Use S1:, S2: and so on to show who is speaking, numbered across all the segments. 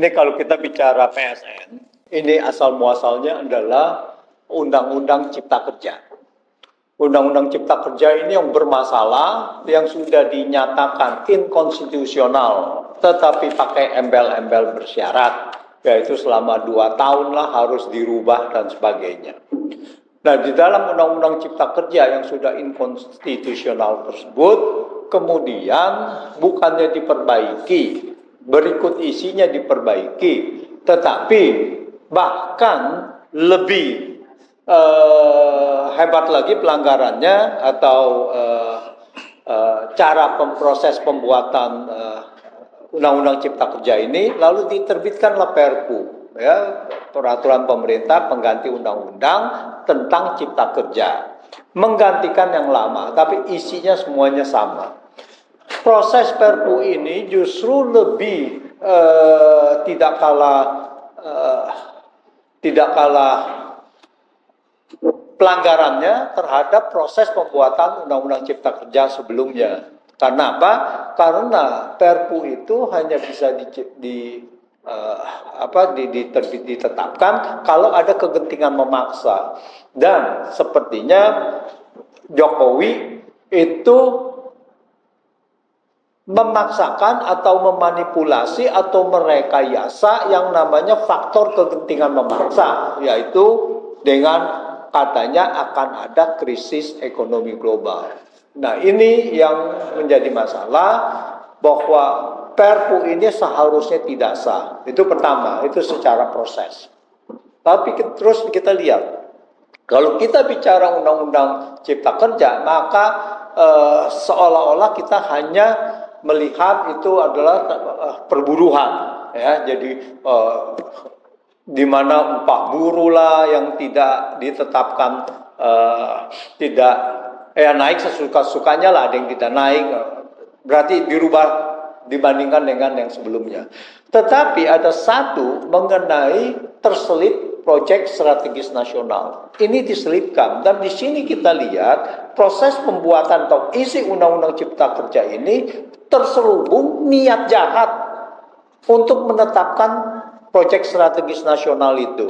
S1: Ini kalau kita bicara PSN, ini asal muasalnya adalah Undang-Undang Cipta Kerja. Undang-Undang Cipta Kerja ini yang bermasalah, yang sudah dinyatakan inkonstitusional, tetapi pakai embel-embel bersyarat, yaitu selama 2 tahun lah harus dirubah dan sebagainya. Nah, di dalam Undang-Undang Cipta Kerja yang sudah inkonstitusional tersebut, kemudian bukannya diperbaiki, berikut isinya diperbaiki, tetapi bahkan lebih hebat lagi pelanggarannya atau cara proses pembuatan Undang-Undang Cipta Kerja ini, lalu diterbitkanlah Perpu, ya, peraturan pemerintah pengganti undang-undang tentang Cipta Kerja, menggantikan yang lama, tapi isinya semuanya sama. Proses Perpu ini justru lebih tidak kalah pelanggarannya terhadap proses pembuatan Undang-Undang Cipta Kerja sebelumnya. Karena apa? Karena Perpu itu hanya bisa ditetapkan kalau ada kegentingan memaksa. Dan sepertinya Jokowi itu memaksakan atau memanipulasi atau merekayasa yang namanya faktor kegentingan memaksa, yaitu dengan katanya akan ada krisis ekonomi global. Nah, ini yang menjadi masalah, bahwa Perpu ini seharusnya tidak sah. Itu pertama, itu secara proses. Tapi terus kita lihat, kalau kita bicara Undang-Undang Cipta Kerja, maka seolah-olah kita hanya melihat itu adalah perburuhan, ya. Jadi di mana upah buruh lah yang tidak ditetapkan, tidak naik sesuka-sukanya lah, ada yang tidak naik, berarti dirubah dibandingkan dengan yang sebelumnya. Tetapi ada satu mengenai terselip proyek strategis nasional. Ini diselipkan, dan di sini kita lihat proses pembuatan atau isi Undang-Undang Cipta Kerja ini terselubung niat jahat untuk menetapkan proyek strategis nasional itu.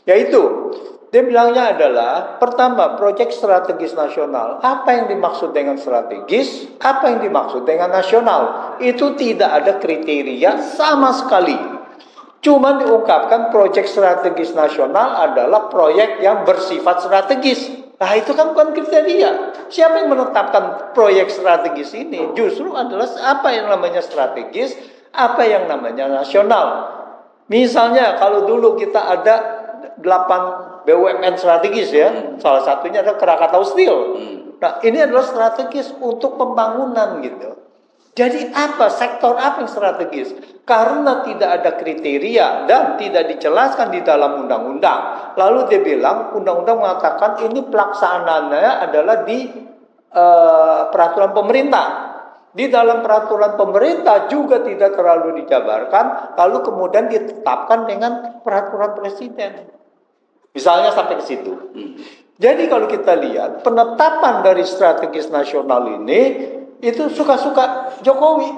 S1: Yaitu, dia bilangnya adalah, pertama, proyek strategis nasional. Apa yang dimaksud dengan strategis? Apa yang dimaksud dengan nasional? Itu tidak ada kriteria sama sekali. Cuma diungkapkan proyek strategis nasional adalah proyek yang bersifat strategis. Nah, itu kan bukan kriteria. Siapa yang menetapkan proyek strategis ini? Justru adalah apa yang namanya strategis, apa yang namanya nasional. Misalnya kalau dulu kita ada 8 BUMN strategis, ya, salah satunya adalah Krakatau Steel. Nah, ini adalah strategis untuk pembangunan gitu. Jadi apa, sektor apa yang strategis? Karena tidak ada kriteria dan tidak dijelaskan di dalam undang-undang. Lalu dia bilang, undang-undang mengatakan ini pelaksanaannya adalah di peraturan pemerintah. Di dalam peraturan pemerintah juga tidak terlalu dijabarkan, lalu kemudian ditetapkan dengan peraturan presiden. Misalnya sampai ke situ. Jadi kalau kita lihat penetapan dari strategis nasional ini, itu suka-suka Jokowi,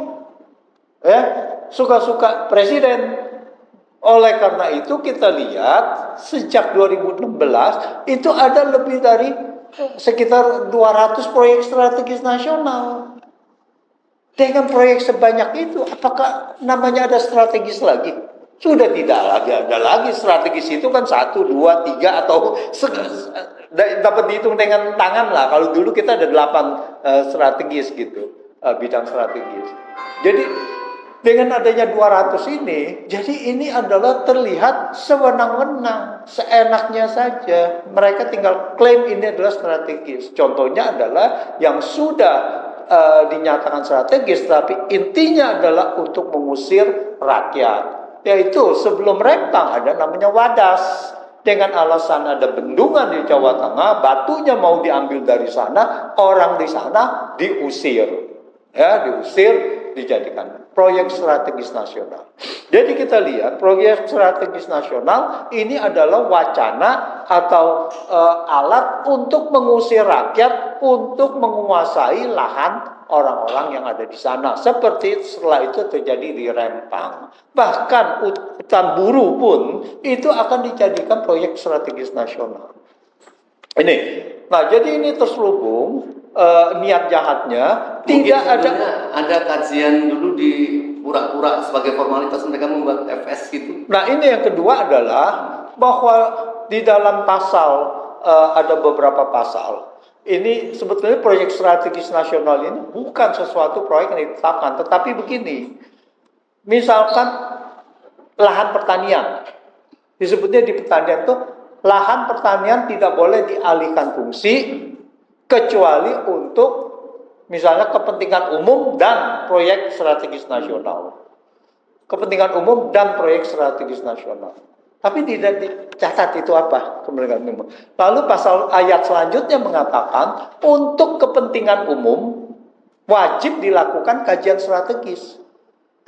S1: ya, suka-suka presiden. Oleh karena itu kita lihat sejak 2016 itu ada lebih dari sekitar 200 proyek strategis nasional. Dengan proyek sebanyak itu, apakah namanya ada strategis lagi? Sudah tidak lagi ada lagi. Strategis itu kan 1, 2, 3 atau dapat dihitung dengan tangan lah. Kalau dulu kita ada 8 strategis gitu, bidang strategis. Jadi dengan adanya 200 ini, jadi ini adalah terlihat sewenang-wenang, seenaknya saja. Mereka tinggal klaim ini adalah strategis. Contohnya adalah yang sudah dinyatakan strategis, tapi intinya adalah untuk mengusir rakyat. Yaitu sebelum Rempang ada namanya Wadas. Dengan alasan ada bendungan di Jawa Tengah, batunya mau diambil dari sana, orang di sana diusir. Ya, diusir, dijadikan proyek strategis nasional. Jadi kita lihat proyek strategis nasional ini adalah wacana atau alat untuk mengusir rakyat untuk menguasai lahan orang-orang yang ada di sana. Seperti setelah itu terjadi di Rempang. Bahkan hutan buru pun itu akan dijadikan proyek strategis nasional. Ini, nah jadi ini terselubung niat jahatnya. Tidak
S2: ada kajian dulu di pura-pura sebagai formalitas mereka membuat FS gitu.
S1: Nah ini yang kedua adalah bahwa di dalam pasal ada beberapa pasal. Ini sebetulnya proyek strategis nasional ini bukan sesuatu proyek yang ditetapkan, tetapi begini, misalkan lahan pertanian, disebutnya di pertanian itu lahan pertanian tidak boleh dialihkan fungsi kecuali untuk misalnya kepentingan umum dan proyek strategis nasional. Kepentingan umum dan proyek strategis nasional. Tapi tidak dicatat itu apa kepentingan umum. Lalu pasal ayat selanjutnya mengatakan untuk kepentingan umum wajib dilakukan kajian strategis.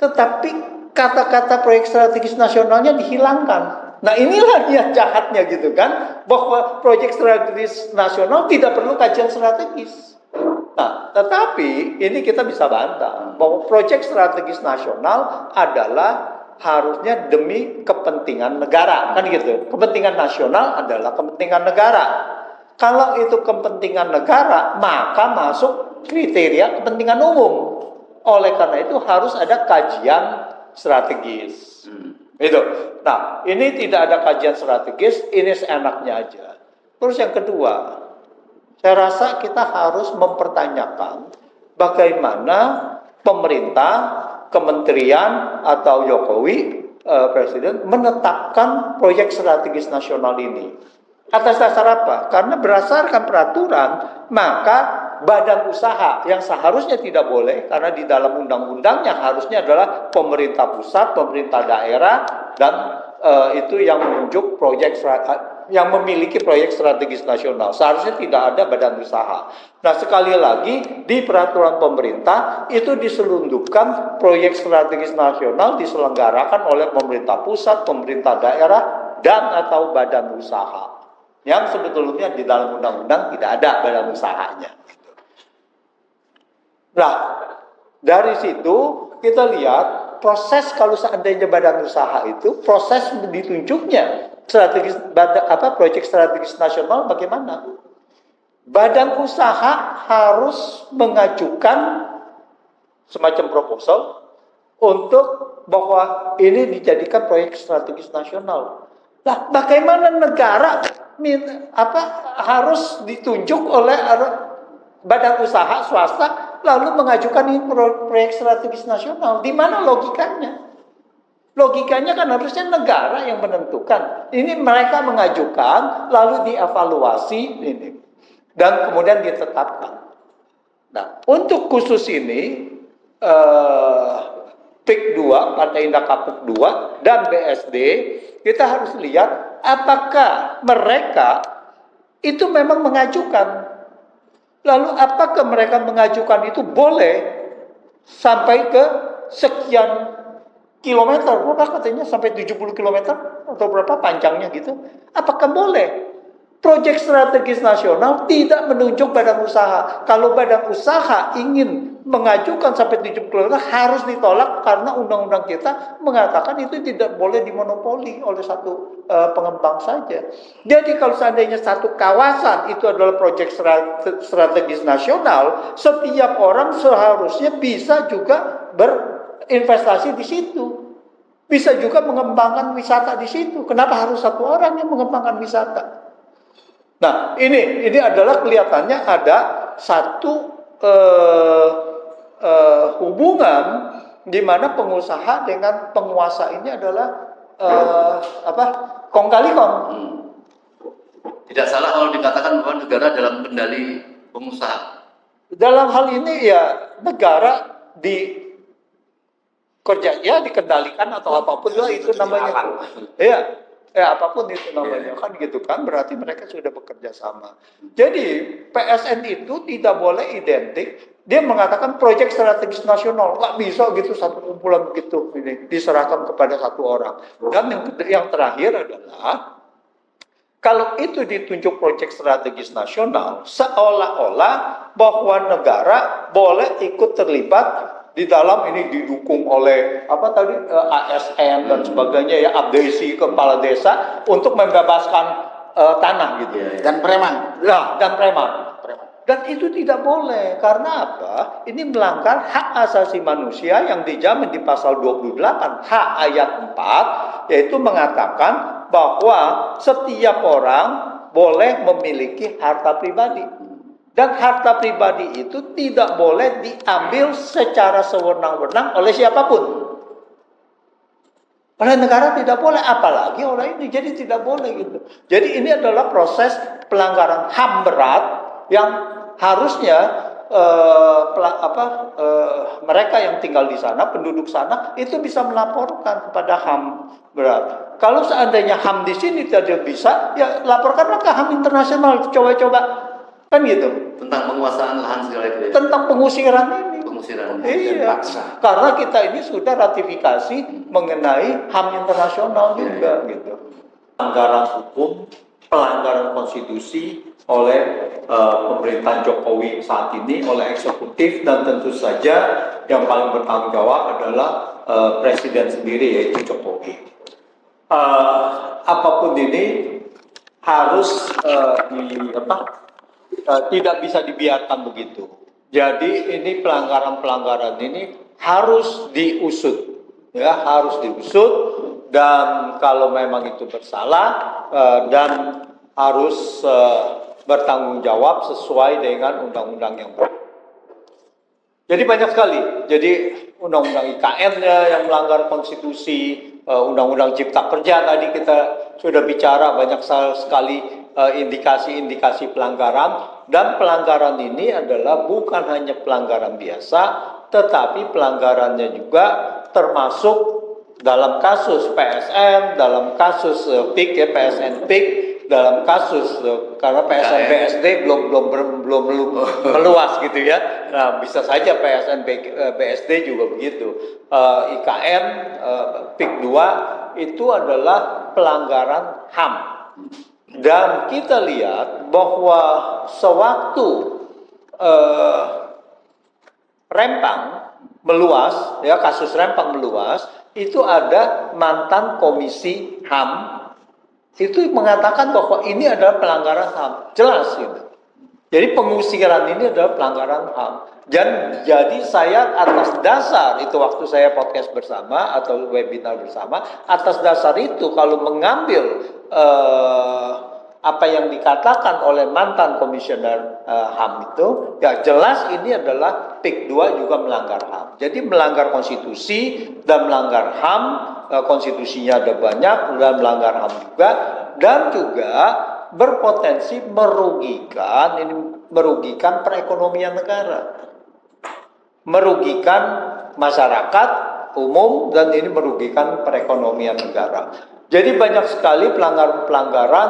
S1: Tetapi kata-kata proyek strategis nasionalnya dihilangkan. Nah inilah niat jahatnya gitu kan, bahwa proyek strategis nasional tidak perlu kajian strategis. Nah, tetapi ini kita bisa bantah bahwa proyek strategis nasional adalah harusnya demi kepentingan negara, kan gitu. Kepentingan nasional adalah kepentingan negara. Kalau itu kepentingan negara, maka masuk kriteria kepentingan umum. Oleh karena itu harus ada kajian strategis. Itu. Nah, ini tidak ada kajian strategis, ini seenaknya aja. Terus yang kedua, saya rasa kita harus mempertanyakan bagaimana pemerintah, kementerian atau Jokowi, Presiden menetapkan proyek strategis nasional ini. Atas dasar apa? Karena berdasarkan peraturan, maka badan usaha yang seharusnya tidak boleh, karena di dalam undang-undangnya harusnya adalah pemerintah pusat, pemerintah daerah, dan itu yang menunjuk proyek yang memiliki proyek strategis nasional. Seharusnya tidak ada badan usaha. Nah, sekali lagi di peraturan pemerintah itu diselundupkan proyek strategis nasional diselenggarakan oleh pemerintah pusat, pemerintah daerah, dan atau badan usaha. Yang sebetulnya di dalam undang-undang tidak ada badan usahanya. Nah, dari situ kita lihat proses kalau seandainya badan usaha itu proses ditunjuknya proyek strategis nasional bagaimana? Badan usaha harus mengajukan semacam proposal untuk bahwa ini dijadikan proyek strategis nasional. Nah, bagaimana negara harus ditunjuk oleh badan usaha swasta lalu mengajukan ini proyek strategis nasional? Di mana logikanya? Logikanya kan harusnya negara yang menentukan. Ini mereka mengajukan, lalu dievaluasi ini, dan kemudian ditetapkan. Nah, untuk khusus ini, PIK 2, Partai Indah Kapuk 2, dan BSD, kita harus lihat apakah mereka itu memang mengajukan. Lalu apakah mereka mengajukan itu boleh sampai ke sekian kilometer, berapa katanya sampai 70 kilometer atau berapa panjangnya gitu. Apakah boleh? Proyek strategis nasional tidak menunjuk badan usaha. Kalau badan usaha ingin mengajukan sampai 70 kilometer harus ditolak karena undang-undang kita mengatakan itu tidak boleh dimonopoli oleh satu pengembang saja. Jadi kalau seandainya satu kawasan itu adalah proyek strategis nasional, setiap orang seharusnya bisa juga berinvestasi di situ. Bisa juga mengembangkan wisata di situ. Kenapa harus satu orang yang mengembangkan wisata? Nah, ini adalah kelihatannya ada satu hubungan di mana pengusaha dengan penguasa ini adalah kong kali kong.
S2: Tidak salah kalau dikatakan bahwa negara dalam kendali pengusaha. Dalam hal ini ya negara
S1: dikendalikan atau apapun lah itu namanya. Iya. Apapun itu namanya kan gitu kan, berarti mereka sudah bekerja sama. Jadi PSN itu tidak boleh identik. Dia mengatakan proyek strategis nasional, nggak bisa gitu satu kumpulan begitu ini diserahkan kepada satu orang. Dan yang terakhir adalah Kalau itu ditunjuk proyek strategis nasional, seolah-olah bahwa negara boleh ikut terlibat di dalam ini, didukung oleh apa tadi, ASN dan sebagainya ya, abdesi kepala desa untuk membebaskan tanah gitu.
S3: Dan preman.
S1: Nah, dan preman. Dan itu tidak boleh, karena apa? Ini melanggar hak asasi manusia yang dijamin di pasal 28 H ayat 4, yaitu mengatakan bahwa setiap orang boleh memiliki harta pribadi. Dan harta pribadi itu tidak boleh diambil secara sewenang-wenang oleh siapapun. Oleh negara tidak boleh, apalagi orang ini, jadi tidak boleh gitu. Jadi ini adalah proses pelanggaran HAM berat yang harusnya mereka yang tinggal di sana, penduduk sana itu bisa melaporkan kepada HAM berat. Kalau seandainya HAM di sini tidak bisa, ya laporkanlah ke HAM internasional, coba-coba, kan gitu.
S2: Tentang penguasaan lahan segala itu ya.
S1: Tentang pengusiran ini.
S2: Pengusiran.
S1: Iya, karena kita ini sudah ratifikasi mengenai HAM internasional juga gitu. Pelanggaran hukum, pelanggaran konstitusi oleh pemerintahan Jokowi saat ini, oleh eksekutif, dan tentu saja yang paling bertanggung jawab adalah presiden sendiri, yaitu Jokowi. Apapun ini harus tidak bisa dibiarkan begitu. Jadi ini pelanggaran-pelanggaran ini harus diusut, ya, harus diusut, dan kalau memang itu bersalah dan harus bertanggung jawab sesuai dengan undang-undang yang berlaku. Jadi banyak sekali. Jadi undang-undang IKN-nya yang melanggar konstitusi, undang-undang Cipta Kerja tadi kita sudah bicara, banyak sekali indikasi-indikasi pelanggaran, dan pelanggaran ini adalah bukan hanya pelanggaran biasa, tetapi pelanggarannya juga termasuk dalam kasus PSN, dalam kasus PIK ya, PSN PIK, dalam kasus karena PSN BSD belum meluas gitu ya. Nah, bisa saja PSN BSD juga begitu. IKN PIK 2 itu adalah pelanggaran HAM. Dan kita lihat bahwa sewaktu Rempang meluas, ya, kasus Rempang meluas, itu ada mantan komisi HAM itu mengatakan bahwa ini adalah pelanggaran HAM, jelas gitu. Jadi pengusiran ini adalah pelanggaran HAM. Dan jadi saya atas dasar itu, waktu saya podcast bersama atau webinar bersama, atas dasar itu kalau mengambil apa yang dikatakan oleh mantan komisioner HAM itu, ya jelas ini adalah PIK 2 juga melanggar HAM. Jadi melanggar konstitusi dan melanggar HAM, konstitusinya ada banyak, dan melanggar HAM juga, dan juga berpotensi merugikan perekonomian negara, merugikan masyarakat umum, dan ini merugikan perekonomian negara. Jadi banyak sekali pelanggaran-pelanggaran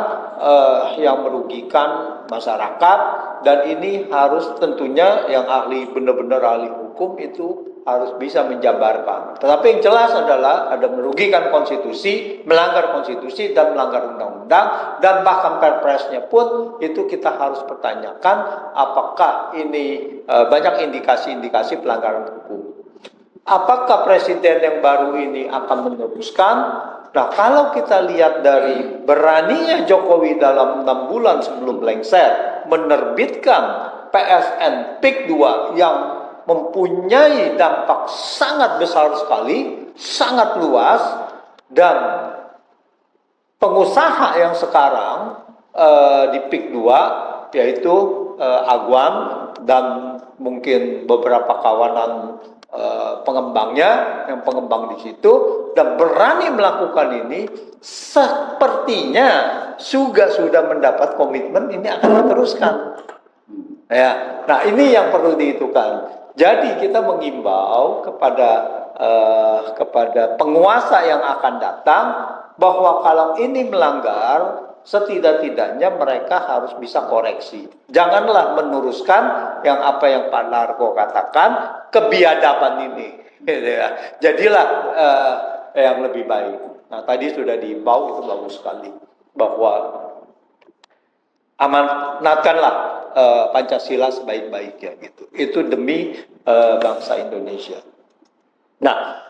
S1: yang merugikan masyarakat, dan ini harus tentunya yang ahli, benar-benar ahli hukum itu harus bisa menjabarkan. Tetapi yang jelas adalah ada merugikan konstitusi, melanggar konstitusi, dan melanggar undang-undang, dan bahkan perpresnya pun itu kita harus pertanyakan apakah ini banyak indikasi-indikasi pelanggaran hukum. Apakah presiden yang baru ini akan meneruskan? Nah, kalau kita lihat dari beraninya Jokowi dalam 6 bulan sebelum lengser menerbitkan PSN PIK 2 yang mempunyai dampak sangat besar sekali, sangat luas, dan pengusaha yang sekarang di PIK 2 yaitu Agwan dan mungkin beberapa kawanan pengembangnya, yang pengembang di situ, dan berani melakukan ini, sepertinya sudah mendapat komitmen ini akan diteruskan. Ya, nah ini yang perlu dihitungkan. Jadi kita mengimbau kepada penguasa yang akan datang bahwa kalau ini melanggar, setidak-tidaknya mereka harus bisa koreksi. Janganlah meneruskan yang apa yang Pak Narko katakan, kebiadaban ini. Jadilah yang lebih baik. Nah, tadi sudah diimbau, itu bagus sekali, bahwa amanatkanlah Pancasila sebaik-baiknya gitu. Itu demi bangsa Indonesia. Nah,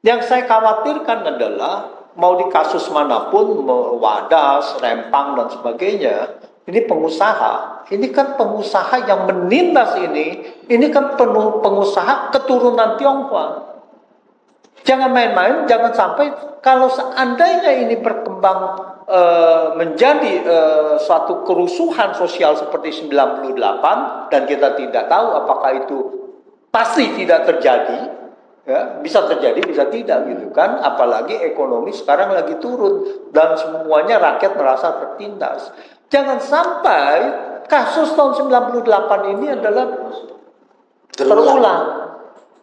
S1: yang saya khawatirkan adalah mau di kasus manapun, Wadas, Rempang dan sebagainya, ini pengusaha. Ini kan pengusaha yang menindas ini kan pengusaha keturunan Tionghoa. Jangan main-main, jangan sampai kalau seandainya ini berkembang menjadi suatu kerusuhan sosial seperti 98 dan kita tidak tahu apakah itu pasti tidak terjadi, ya, bisa terjadi bisa tidak gitu kan, apalagi ekonomi sekarang lagi turun dan semuanya rakyat merasa tertindas. Jangan sampai kasus tahun 98 ini adalah terulang.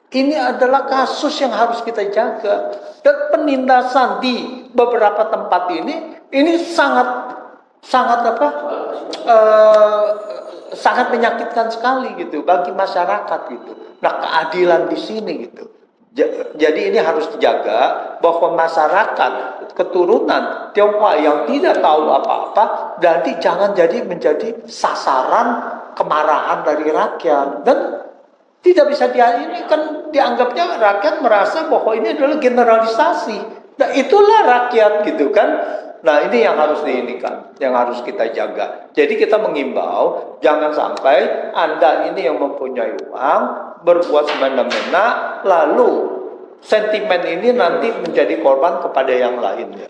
S1: Ini adalah kasus yang harus kita jaga. Dan penindasan di beberapa tempat ini sangat menyakitkan sekali gitu bagi masyarakat gitu. Nah, keadilan di sini gitu. Jadi ini harus dijaga bahwa masyarakat keturunan Tionghoa yang tidak tahu apa-apa nanti jangan menjadi sasaran kemarahan dari rakyat. Dan tidak bisa ini kan dianggapnya rakyat merasa bahwa ini adalah generalisasi. Nah, itulah rakyat gitu kan. Nah, ini yang harus diinikan, yang harus kita jaga. Jadi kita mengimbau jangan sampai Anda ini yang mempunyai uang berbuat semena-mena lalu sentimen ini nanti menjadi korban kepada yang lainnya.